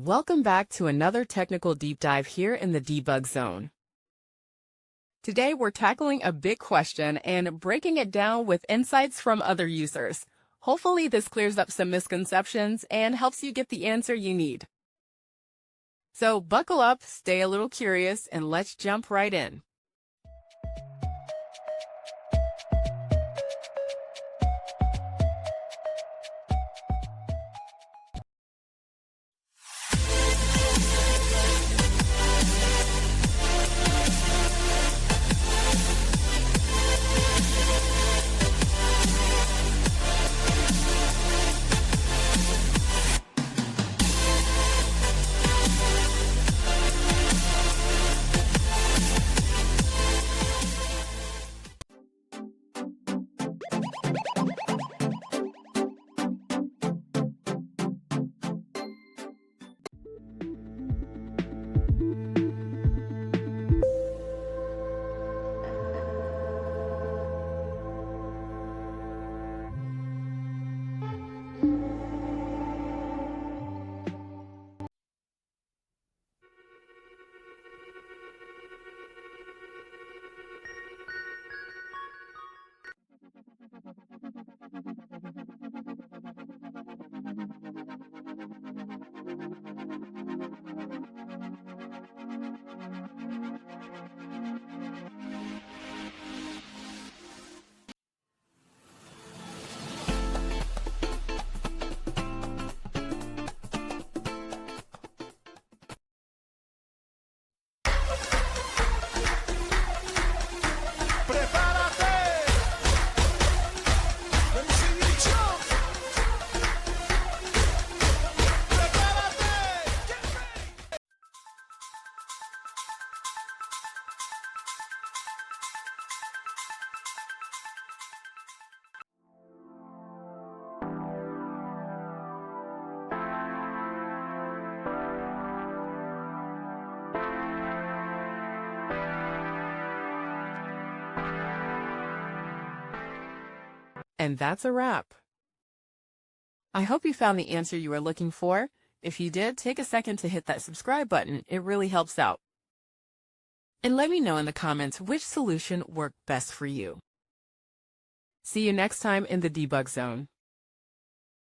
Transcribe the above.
Welcome back to another technical deep dive here in the debug zone. Today we're tackling a big question and breaking it down with insights from other users. Hopefully this clears up some misconceptions and helps you get the answer you need. So buckle up, stay a little curious, and let's jump right in. And that's a wrap. I hope you found the answer you were looking for. If you did, take a second to hit that subscribe button. It really helps out. And let me know in the comments which solution worked best for you. See you next time in the debug zone.